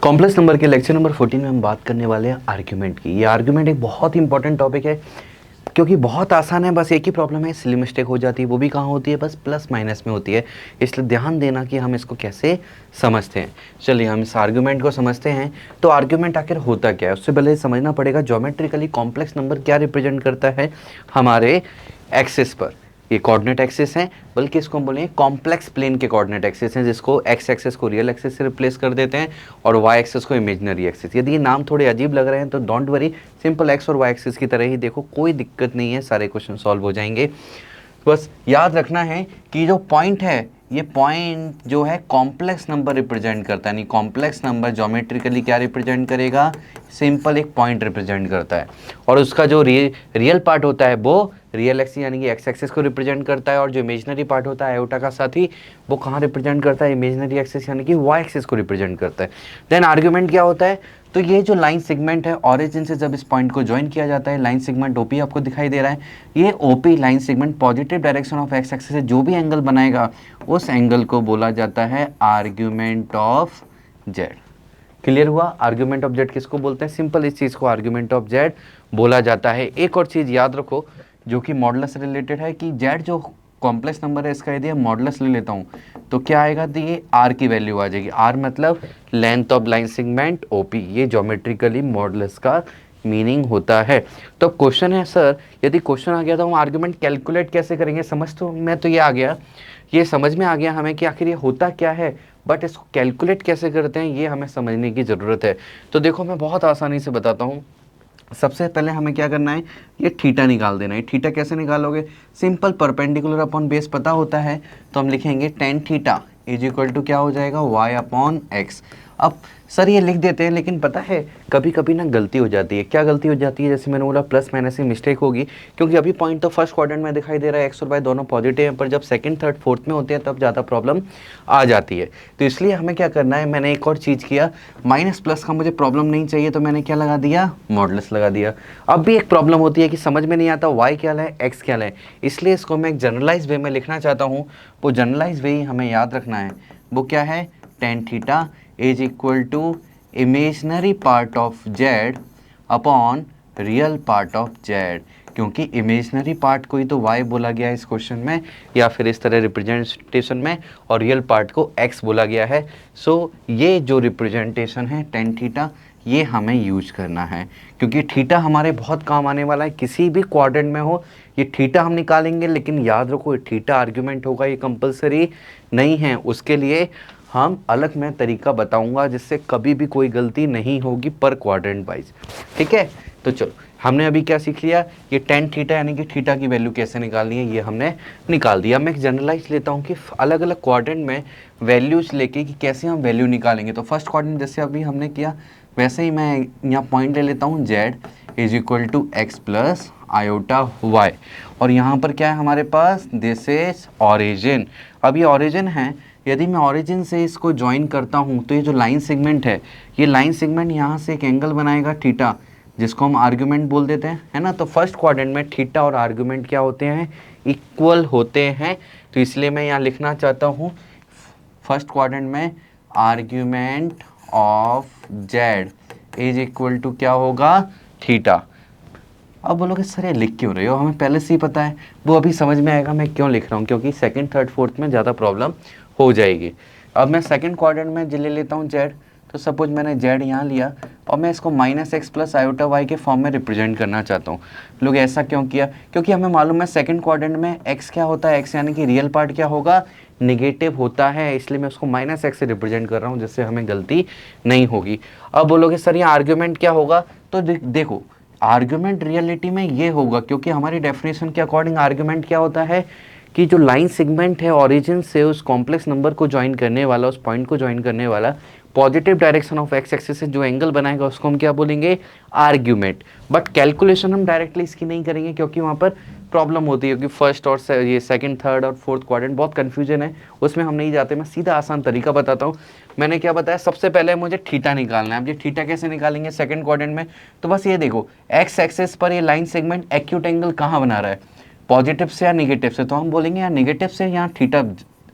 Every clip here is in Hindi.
कॉम्प्लेक्स नंबर के लेक्चर नंबर 14 में हम बात करने वाले हैं आर्ग्यूमेंट की। ये आर्ग्यूमेंट एक बहुत ही इंपॉर्टेंट टॉपिक है क्योंकि बहुत आसान है। बस एक ही प्रॉब्लम है, सिली मिस्टेक हो जाती है, वो भी कहाँ होती है, बस प्लस माइनस में होती है। इसलिए ध्यान देना कि हम इसको कैसे समझते हैं। चलिए हम इस आर्ग्यूमेंट को समझते हैं। तो आर्ग्यूमेंट आखिर होता क्या है, उससे पहले समझना पड़ेगा ज्योमेट्रिकली कॉम्प्लेक्स नंबर क्या रिप्रेजेंट करता है हमारे एक्सिस पर। ये कोऑर्डिनेट एक्सिस हैं, बल्कि इसको हम बोलेंगे कॉम्प्लेक्स प्लेन के कोऑर्डिनेट एक्सिस हैं, जिसको एक्स एक्सिस को रियल एक्सिस से रिप्लेस कर देते हैं और वाई एक्सिस को इमेजिनरी एक्सिस। यदि ये नाम थोड़े अजीब लग रहे हैं तो डोंट वरी, सिंपल एक्स और वाई एक्सिस की तरह ही देखो, कोई दिक्कत नहीं है, सारे क्वेश्चन सॉल्व हो जाएंगे। बस याद रखना है कि जो पॉइंट है, ये पॉइंट जो है कॉम्प्लेक्स नंबर रिप्रेजेंट करता है। यानी कॉम्प्लेक्स नंबर ज्योमेट्रिकली क्या रिप्रेजेंट करेगा, सिंपल एक पॉइंट रिप्रेजेंट करता है। और उसका जो रियल पार्ट होता है वो रियल एक्सिस यानी कि एक्स एक्सिस को रिप्रेजेंट करता है, और जो इमेजिनरी पार्ट होता है आयोटा का साथी, वो कहाँ रिप्रेजेंट करता है, इमेजिनरी एक्सिस यानी कि वाई एक्सिस को रिप्रेजेंट करता है। देन आर्ग्यूमेंट क्या होता है, तो ये जो लाइन सेगमेंट है, ऑरिजिन से जब इस पॉइंट को ज्वाइन किया जाता है, लाइन सेगमेंट ओपी आपको दिखाई दे रहा है। ये OP line segment positive direction of x axis से जो भी एंगल बनाएगा, उस एंगल को बोला जाता है आर्ग्यूमेंट ऑफ जेड। क्लियर हुआ? आर्ग्यूमेंट ऑफ जेड किसको बोलते हैं, सिंपल इस चीज़ को आर्ग्यूमेंट ऑफ जेड बोला जाता है। एक और चीज़ याद रखो जो कि मॉडुलस से रिलेटेड है, कि जेड जो कॉम्प्लेक्स नंबर है, इसका यदि मॉडुलस ले लेता हूँ तो क्या आएगा, तो ये आर की वैल्यू आ जाएगी। आर मतलब length of line segment OP, ये ज्योमेट्रिकली मॉडुलस का मीनिंग होता है। तो क्वेश्चन है सर, यदि क्वेश्चन आ गया तो हम आर्ग्यूमेंट कैलकुलेट कैसे करेंगे, समझ तो मैं तो ये आ गया, ये समझ में आ गया हमें कि आखिर ये होता क्या है, बट इसको कैलकुलेट कैसे करते हैं ये हमें समझने की ज़रूरत है। तो देखो मैं बहुत आसानी से बताता हूँ। सबसे पहले हमें क्या करना है, ये थीटा निकाल देना है। थीटा कैसे निकालोगे, सिंपल परपेंडिकुलर अपॉन बेस पता होता है, तो हम लिखेंगे tan theta is equal to क्या हो जाएगा, वाई अपॉन एक्स। अब सर ये लिख देते हैं, लेकिन पता है कभी कभी ना गलती हो जाती है। क्या गलती हो जाती है, जैसे मैंने बोला प्लस माइनस की मिस्टेक होगी, क्योंकि अभी पॉइंट तो फर्स्ट क्वाड्रेंट में दिखाई दे रहा है, एक्स और वाई दोनों पॉजिटिव हैं, पर जब सेकंड थर्ड फोर्थ में होते हैं तब ज़्यादा प्रॉब्लम आ जाती है। तो इसलिए हमें क्या करना है, मैंने एक और चीज़ किया, माइनस प्लस का मुझे प्रॉब्लम नहीं चाहिए, तो मैंने क्या लगा दिया, मॉडुलस लगा दिया। अब भी एक प्रॉब्लम होती है कि समझ में नहीं आता वाई क्या है, एक्स क्या है, इसलिए इसको मैं एक जनरलाइज वे में लिखना चाहता हूँ। वो जनरलाइज वे ही हमें याद रखना है, वो क्या है, tan theta is equal to imaginary part of Z upon real part of Z. क्योंकि इमेजनरी पार्ट को ही तो y बोला गया है इस क्वेश्चन में, या फिर इस तरह रिप्रेजेंटेशन में, और रियल पार्ट को x बोला गया है। सो ये जो रिप्रेजेंटेशन है टेन थीटा, ये हमें यूज करना है, क्योंकि थीटा हमारे बहुत काम आने वाला है। किसी भी क्वाड्रेंट में हो ये थीटा हम निकालेंगे, लेकिन याद रखो थीटा आर्ग्यूमेंट होगा, ये कंपलसरी नहीं है। उसके लिए हम अलग मैं तरीका बताऊंगा, जिससे कभी भी कोई गलती नहीं होगी पर क्वाड्रेंट वाइज। ठीक है, तो चलो हमने अभी क्या सीख लिया, ये टेन थीटा यानी कि थीटा की वैल्यू कैसे निकालनी है, ये हमने निकाल दिया। मैं एक जनरलाइज लेता हूँ कि अलग अलग क्वाड्रेंट में वैल्यूज लेके कि कैसे हम वैल्यू निकालेंगे। तो फर्स्ट क्वाड्रेंट जैसे अभी हमने किया, वैसे ही मैं यहाँ पॉइंट ले लेता हूँ, Z is equal to X plus iota Y, और यहाँ पर क्या है हमारे पास, दिस इज ऑरिजिन। अब ये ऑरिजिन है, यदि मैं ऑरिजिन से इसको ज्वाइन करता हूँ तो ये जो लाइन सेगमेंट है, ये लाइन सेगमेंट यहाँ से एक एंगल बनाएगा थीटा, जिसको हम आर्ग्यूमेंट बोल देते हैं, है ना। तो फर्स्ट क्वाड्रेंट में थीटा और आर्ग्यूमेंट क्या होते हैं, इक्वल होते हैं। तो इसलिए मैं यहाँ लिखना चाहता हूँ फर्स्ट क्वाड्रेंट में argument of Z is equal to क्या होगा, थीटा। अब बोलोगे सर ये लिख क्यों रहे हो, हमें पहले से ही पता है। वो अभी समझ में आएगा मैं क्यों लिख रहा हूँ, क्योंकि सेकंड थर्ड फोर्थ में ज़्यादा प्रॉब्लम हो जाएगी। अब मैं सेकंड क्वाड्रेंट में ले लेता हूँ जेड, तो सपोज मैंने जेड यहाँ लिया और मैं इसको minus X plus iota Y के फॉर्म में रिप्रेजेंट करना चाहता हूँ। लोग ऐसा क्यों किया, क्योंकि हमें मालूम है सेकंड क्वाड्रेंट में एक्स क्या होता है, एक्स यानी कि रियल पार्ट क्या होगा, निगेटिव होता है, इसलिए मैं उसको माइनस एक्स से रिप्रेजेंट कर रहा हूँ, जिससे हमें गलती नहीं होगी। अब बोलोगे सर ये आर्ग्यूमेंट क्या होगा, तो देखो आर्ग्यूमेंट रियलिटी में ये होगा, क्योंकि हमारी डेफिनेशन के अकॉर्डिंग आर्ग्यूमेंट क्या होता है कि जो लाइन सेगमेंट है ऑरिजिन से उस कॉम्प्लेक्स नंबर को ज्वाइन करने वाला, उस पॉइंट को ज्वाइन करने वाला, positive direction of x axis से जो एंगल बनाएगा उसको हम क्या बोलेंगे, आर्ग्यूमेंट। बट कैलकुलेशन हम डायरेक्टली इसकी नहीं करेंगे, क्योंकि वहाँ पर प्रॉब्लम होती है, क्योंकि फर्स्ट और ये सेकंड थर्ड और फोर्थ क्वाड्रेंट बहुत कन्फ्यूजन है, उसमें हम नहीं जाते। मैं सीधा आसान तरीका बताता हूँ। मैंने क्या बताया, सबसे पहले मुझे थीटा निकालना है। अब ये थीटा कैसे निकालेंगे सेकंड क्वाड्रेंट में, तो बस ये देखो एक्स एक्सिस पर ये लाइन सेगमेंट एक्यूट एंगल कहाँ बना रहा है, पॉजिटिव से या निगेटिव से, तो हम बोलेंगे यार निगेटिव से, यहाँ थीटा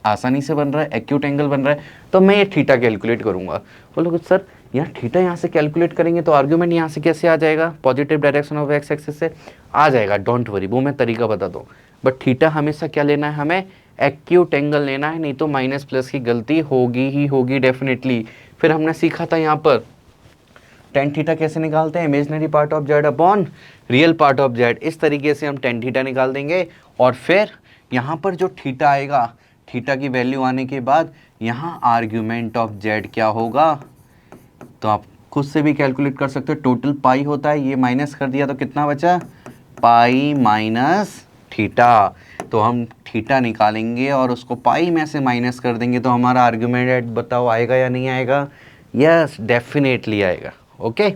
आसानी से बन रहा है, एक्यूट एंगल बन रहा है, तो मैं ये थीटा कैलकुलेट करूँगा। बोलो सर यहाँ थीटा यहाँ से कैलकुलेट करेंगे तो आर्ग्यूमेंट यहाँ से कैसे आ जाएगा, positive direction of x axis से आ जाएगा, डोंट वरी, वो मैं तरीका बता दूँ। बट थीटा हमेशा क्या लेना है, हमें एक्यूट एंगल लेना है, नहीं तो माइनस प्लस की गलती होगी ही होगी डेफिनेटली। फिर हमने सीखा था यहाँ पर टेन थीटा कैसे निकालते हैं, imaginary part of Z upon real part of Z, इस तरीके से हम टेन थीटा निकाल देंगे। और फिर यहाँ पर जो थीटा आएगा, थीटा की वैल्यू आने के बाद यहाँ आर्ग्यूमेंट ऑफ जेड क्या होगा, तो आप खुद से भी कैलकुलेट कर सकते हो। टोटल पाई होता है, ये माइनस कर दिया तो कितना बचा, पाई माइनस थीटा। तो हम थीटा निकालेंगे और उसको पाई में से माइनस कर देंगे, तो हमारा आर्ग्यूमेंट बताओ आएगा या नहीं आएगा, यस डेफिनेटली आएगा। ओके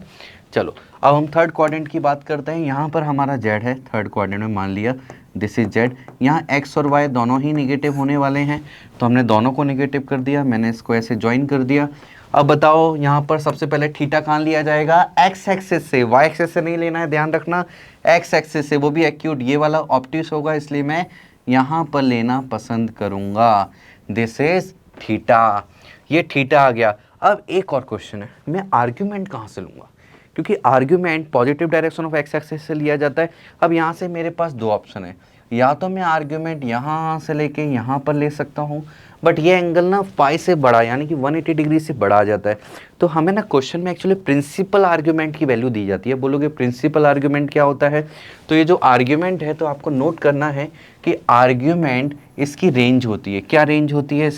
चलो अब हम थर्ड क्वाड्रेंट की बात करते हैं। यहाँ पर हमारा जेड है थर्ड क्वाड्रेंट में, मान लिया दिस इज जेड। यहाँ एक्स और वाई दोनों ही निगेटिव होने वाले हैं, तो हमने दोनों को निगेटिव कर दिया, मैंने इसको ऐसे ज्वाइन कर दिया। अब बताओ यहाँ पर सबसे पहले थीटा कहाँ लिया जाएगा, एक्स एक्सिस से, वाई एक्सिस से नहीं लेना है, ध्यान रखना, एक्स एक्सिस से, वो भी एक्यूट, ये वाला ऑप्टिस होगा, इसलिए मैं यहाँ पर लेना पसंद करूँगा। दिस इज थीटा, ये थीटा आ गया। अब एक और क्वेश्चन है, मैं आर्ग्यूमेंट कहाँ से लूँगा, क्योंकि argument positive direction of x axis से लिया जाता है। अब यहाँ से मेरे पास दो ऑप्शन है, या तो मैं आर्ग्यूमेंट यहाँ से लेके यहाँ पर ले सकता हूँ, बट ये एंगल ना पाई से बड़ा, यानी कि 180 डिग्री से बड़ा आ जाता है। तो हमें ना क्वेश्चन में एक्चुअली प्रिंसिपल आर्ग्यूमेंट की वैल्यू दी जाती है। बोलोगे प्रिंसिपल आर्ग्यूमेंट क्या होता है, तो ये जो आर्ग्यूमेंट है, तो आपको नोट करना है कि आर्ग्यूमेंट इसकी रेंज होती है। क्या रेंज होती है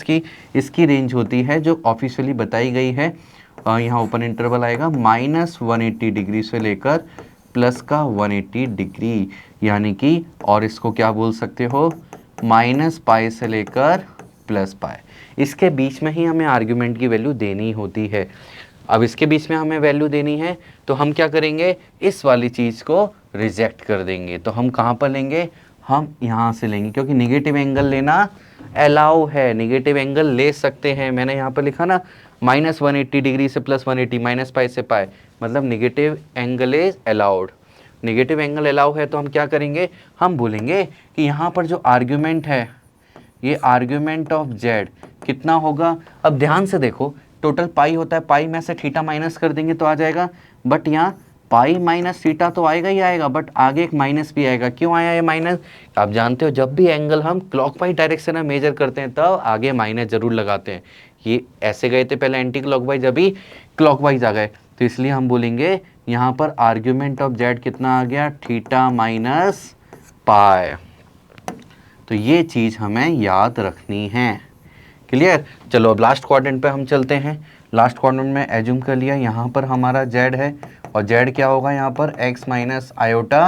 इसकी रेंज होती है जो ऑफिशियली बताई गई है। यहाँ ओपन इंटरवल आएगा -180 डिग्री से लेकर प्लस का 180 डिग्री, यानी कि, और इसको क्या बोल सकते हो, -पाई से लेकर प्लस पाई, इसके बीच में ही हमें आर्ग्यूमेंट की वैल्यू देनी होती है। अब इसके बीच में हमें वैल्यू देनी है, तो हम क्या करेंगे, इस वाली चीज़ को रिजेक्ट कर देंगे। तो हम कहाँ पर लेंगे, हम यहाँ से लेंगे, क्योंकि निगेटिव एंगल लेना अलाउ है, निगेटिव एंगल ले सकते हैं। मैंने यहाँ पर लिखा ना -180 डिग्री से +180, -पाई से पाई, मतलब negative angle is allowed, negative angle allow है। तो हम क्या करेंगे, हम बोलेंगे कि यहाँ पर जो आर्ग्यूमेंट है, ये आर्ग्यूमेंट ऑफ जेड कितना होगा। अब ध्यान से देखो, टोटल पाई होता है, पाई में से थीटा माइनस कर देंगे तो आ जाएगा, बट यहाँ पाई माइनस थीटा तो आएगा ही आएगा, बट आगे एक माइनस भी आएगा। क्यों आया ये माइनस, आप जानते हो जब भी एंगल हम क्लॉकवाइज डायरेक्शन में मेजर करते हैं तब आगे माइनस जरूर लगाते हैं। ये ऐसे गए थे पहले एंटी क्लॉकवाइज, अभी क्लॉकवाइज आ गए, तो इसलिए हम बोलेंगे यहाँ पर आर्ग्यूमेंट ऑफ जेड कितना आ गया, थीटा माइनस पाई। तो ये चीज़ हमें याद रखनी है, क्लियर। चलो अब लास्ट क्वाड्रेंट पे हम चलते हैं। लास्ट क्वाड्रेंट में एज्यूम कर लिया, यहाँ पर हमारा जेड है, और जेड क्या होगा यहाँ पर, x माइनस आयोटा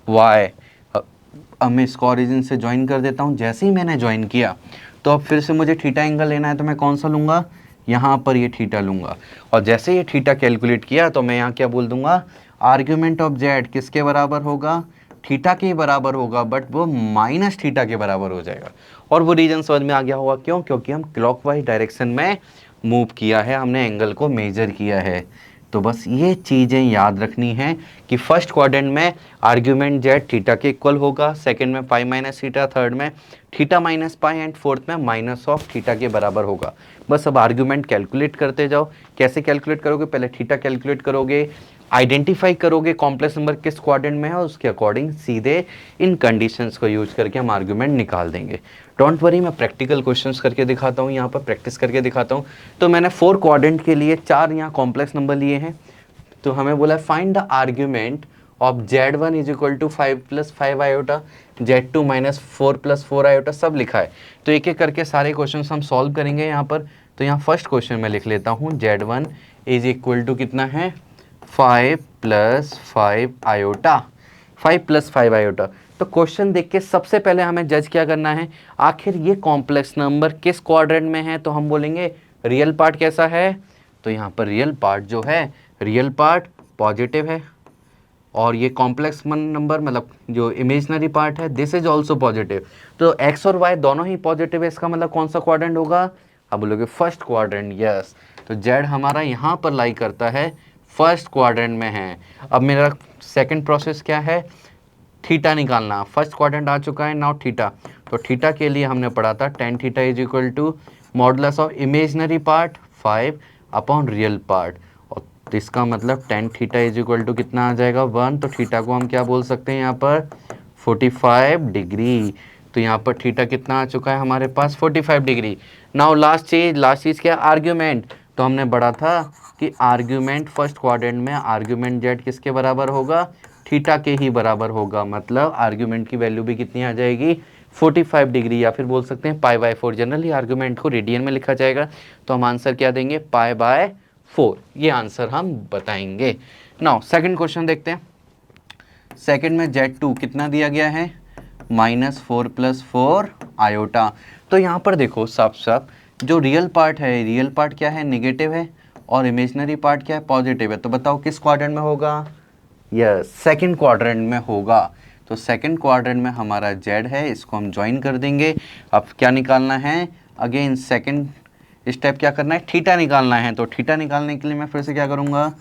वाई। अब मैं इसको ओरिजिन से ज्वाइन कर देता हूँ। जैसे ही मैंने ज्वाइन किया, तो अब फिर से मुझे थीटा एंगल लेना है, तो मैं कौन सा लूँगा, यहाँ पर ये थीटा लूँगा। और जैसे ये थीटा कैलकुलेट किया, तो मैं यहाँ क्या बोल दूँगा, आर्ग्यूमेंट ऑफ जेड किसके बराबर होगा, थीटा के बराबर होगा, बट वो माइनस थीटा के बराबर हो जाएगा। और वो रीजन समझ में आ गया होगा, क्यों, क्योंकि हम क्लॉकवाइज डायरेक्शन में मूव किया है, हमने एंगल को मेजर किया है। तो बस ये चीज़ें याद रखनी है कि फर्स्ट क्वाड्रेंट में आर्ग्यूमेंट जेड थीटा के इक्वल होगा, सेकंड में पाई माइनस थीटा, थर्ड में theta minus pi, and fourth में माइनस ऑफ थीटा के बराबर होगा। बस अब आर्ग्यूमेंट कैलकुलेट करते जाओ। कैसे कैलकुलेट करोगे, पहले थीटा कैलकुलेट करोगे, आइडेंटिफाई करोगे कॉम्प्लेक्स नंबर किस क्वाड्रेंट में है, और उसके अकॉर्डिंग सीधे इन कंडीशंस को यूज करके हम आर्ग्यूमेंट निकाल देंगे। डोंट वरी, मैं प्रैक्टिकल क्वेश्चंस करके दिखाता हूँ, यहाँ पर प्रैक्टिस करके दिखाता हूँ। तो मैंने 4 क्वाड्रेंट के लिए 4 यहाँ कॉम्प्लेक्स नंबर लिए हैं। तो हमें बोला find the argument of Z1 is equal to 5 + 5 iota, Z2 -4 + 4 iota, सब लिखा है। तो एक एक करके सारे क्वेश्चन हम सॉल्व करेंगे यहाँ पर। तो यहाँ फर्स्ट क्वेश्चन में लिख लेता हूँ, Z1 इज इक्वल टू कितना है, 5 + 5 आयोटा, 5 + 5 आयोटा। तो क्वेश्चन देख के सबसे पहले हमें जज क्या करना है, आखिर ये कॉम्प्लेक्स नंबर किस क्वाड्रेंट में है। तो हम बोलेंगे रियल पार्ट कैसा है, तो यहाँ पर रियल पार्ट जो है, रियल पार्ट पॉजिटिव है, और ये कॉम्प्लेक्स नंबर मतलब जो इमेजनरी पार्ट है, दिस इज ऑल्सो पॉजिटिव। तो एक्स और वाई दोनों ही पॉजिटिव है, इसका मतलब कौन सा क्वाड्रेंट होगा, अब बोलोगे फर्स्ट क्वाड्रेंट, यस। तो जेड हमारा यहाँ पर लाई करता है, फर्स्ट क्वाड्रेंट में है। अब मेरा सेकंड प्रोसेस क्या है, थीटा निकालना। फर्स्ट क्वाड्रेंट आ चुका है, नाउ थीटा। तो थीटा के लिए हमने पढ़ा था tan theta is equal to modulus of imaginary part 5 upon real part, और तो इसका मतलब tan theta is equal to कितना आ जाएगा 1। तो थीटा को हम क्या बोल सकते हैं यहाँ पर 45 डिग्री। तो यहाँ पर थीटा कितना आ चुका है हमारे पास 45 डिग्री। नाउ लास्ट चीज़ क्या आर्ग्यूमेंट। तो हमने पढ़ा था कि आर्ग्यूमेंट फर्स्ट क्वाड्रेंट में आर्ग्यूमेंट जेड किसके बराबर होगा, थीटा के ही बराबर होगा। मतलब आर्ग्यूमेंट की वैल्यू भी कितनी आ जाएगी 45 डिग्री, या फिर बोल सकते हैं पाई बाय 4। जनरली आर्ग्यूमेंट को रेडियन में लिखा जाएगा, तो हम आंसर क्या देंगे पाई बाय 4। ये आंसर हम बताएंगे। नाउ सेकंड क्वेश्चन देखते हैं। सेकंड में Z2 कितना दिया गया है -4 + 4 आयोटा। तो यहाँ पर देखो साफ साफ जो रियल पार्ट है, रियल पार्ट क्या है नेगेटिव है, और इमेजिनरी पार्ट क्या है पॉजिटिव है। तो बताओ किस क्वाड्रेंट में होगा, यस सेकंड क्वाड्रेंट में होगा। तो सेकंड क्वाड्रेंट में हमारा Z है, इसको हम ज्वाइन कर देंगे। अब क्या निकालना है, अगेन सेकंड स्टेप क्या करना है, थीटा निकालना है। तो थीटा निकालने के लिए मैं फिर से क्या करूँगा,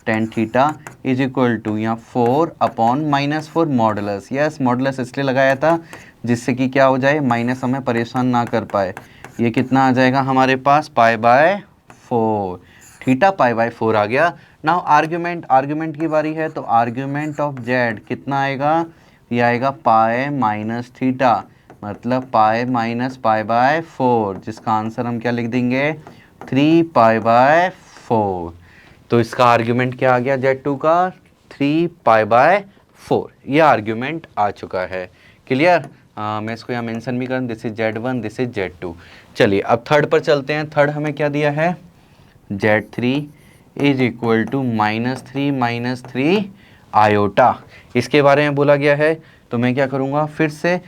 tan theta is equal to यहाँ 4/-4 मॉडुलस। यस मॉडुलस इसलिए लगाया था जिससे कि क्या हो जाए, माइनस हमें परेशान ना कर पाए। ये कितना आ जाएगा हमारे पास π/4, थीटा π/4 आ गया। नाउ आर्ग्यूमेंट की बारी है। तो आर्ग्यूमेंट ऑफ Z कितना आएगा, ये आएगा π-θ, मतलब π-π/4, जिसका आंसर हम क्या लिख देंगे 3π/4। तो इसका आर्ग्यूमेंट क्या आ गया Z2 का 3π/4। ये आर्ग्यूमेंट आ चुका है। क्लियर, मैं इसको यहाँ मेंशन भी करूँ, this is Z1, this is Z2। चलिए अब थर्ड पर चलते हैं। थर्ड हमें क्या दिया है, Z3 is equal to -3 iota. इसके बारे में बोला गया है। तो मैं क्या करूँगा, फिर से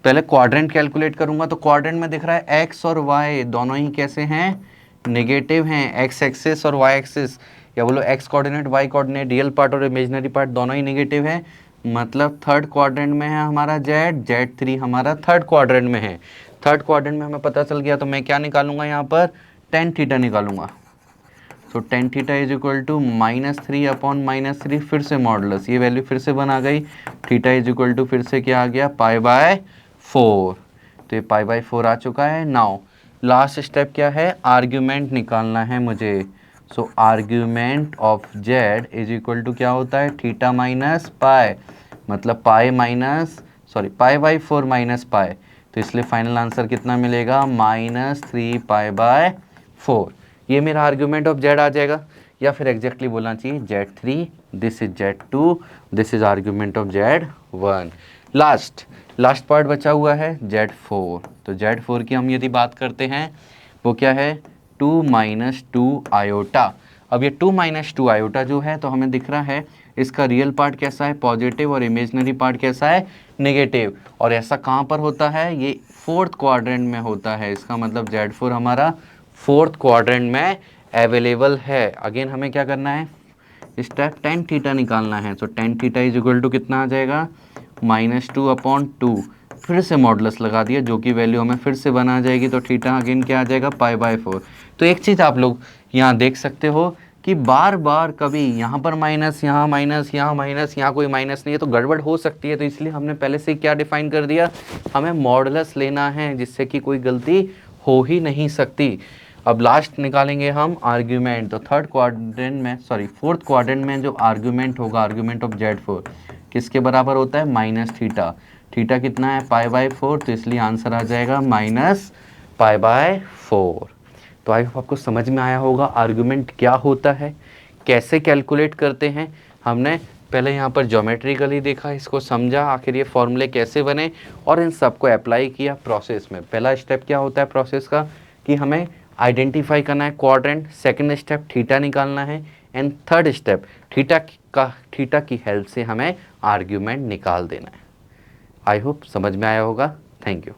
पहले क्वाड्रेंट कैलकुलेट करूँगा। तो क्वाड्रेंट में दिख रहा है x और y दोनों ही कैसे हैं, नेगेटिव हैं। x एक्सिस और y एक्सिस, या बोलो x coordinate y coordinate, real part और इमेजिनरी पार्ट दोनों ही नेगेटिव है। मतलब थर्ड क्वाड्रेंट में है हमारा Z3 हमारा थर्ड क्वाड्रेंट में है। थर्ड क्वाड्रेंट में हमें पता चल गया। तो मैं क्या निकालूंगा यहाँ पर, टेन थीटा निकालूंगा। तो tan theta is equal to -3/-3, फिर से मॉडुलस, ये वैल्यू फिर से बना गई। थीटा इज इक्वल टू फिर से क्या आ गया π/4। तो ये π/4 आ चुका है। नाउ लास्ट स्टेप क्या है, आर्ग्यूमेंट निकालना है मुझे। So argument of Z is equal to क्या होता है, थीटा माइनस पाई, मतलब π/4 माइनस पाई। तो इसलिए फाइनल आंसर कितना मिलेगा -3π/4। ये मेरा आर्ग्यूमेंट ऑफ Z आ जाएगा, या फिर एग्जैक्टली बोलना चाहिए Z3, this is Z2, this is argument of Z1। Last part बचा हुआ है Z4। तो Z4 की हम यदि बात करते हैं, वो क्या है 2 - 2 आयोटा। अब ये 2 - 2 आयोटा जो है, तो हमें दिख रहा है इसका रियल पार्ट कैसा है पॉजिटिव, और इमेजिनरी पार्ट कैसा है नेगेटिव। और ऐसा कहाँ पर होता है, ये फोर्थ क्वाड्रेंट में होता है। इसका मतलब Z4 हमारा फोर्थ क्वाड्रेंट में अवेलेबल है। अगेन हमें क्या करना है, स्टेप टेन थीटा निकालना है। तो tan theta is equal to कितना आ जाएगा -2/2, फिर से मॉडुलस लगा दिया, जो कि वैल्यू हमें फिर से बना जाएगी। तो थीटा अगेन क्या आ जाएगा π/4। तो एक चीज़ आप लोग यहाँ देख सकते हो कि बार बार कभी यहाँ पर माइनस, यहाँ माइनस, यहाँ माइनस, यहाँ कोई माइनस नहीं है, तो गड़बड़ हो सकती है। तो इसलिए हमने पहले से क्या डिफाइन कर दिया, हमें मॉडुलस लेना है, जिससे कि कोई गलती हो ही नहीं सकती। अब लास्ट निकालेंगे हम आर्ग्यूमेंट। तो फोर्थ क्वाड्रेंट में जो आर्ग्यूमेंट होगा, आर्ग्यूमेंट ऑफ Z4 किसके बराबर होता है -θ। थीटा कितना है π/4, तो इसलिए आंसर आ जाएगा -π/4। तो आई होप आपको समझ में आया होगा आर्गुमेंट क्या होता है, कैसे कैलकुलेट करते हैं। हमने पहले यहाँ पर ज्योमेट्रिकली देखा, इसको समझा, आखिर ये फॉर्मूले कैसे बने, और इन सबको अप्लाई किया प्रोसेस में। पहला स्टेप क्या होता है प्रोसेस का, कि हमें आइडेंटिफाई करना है क्वाड्रेंट। सेकंड स्टेप थीटा निकालना है, एंड थर्ड स्टेप थीटा की हेल्प से हमें आर्ग्यूमेंट निकाल देना है। आई होप समझ में आया होगा। Thank you.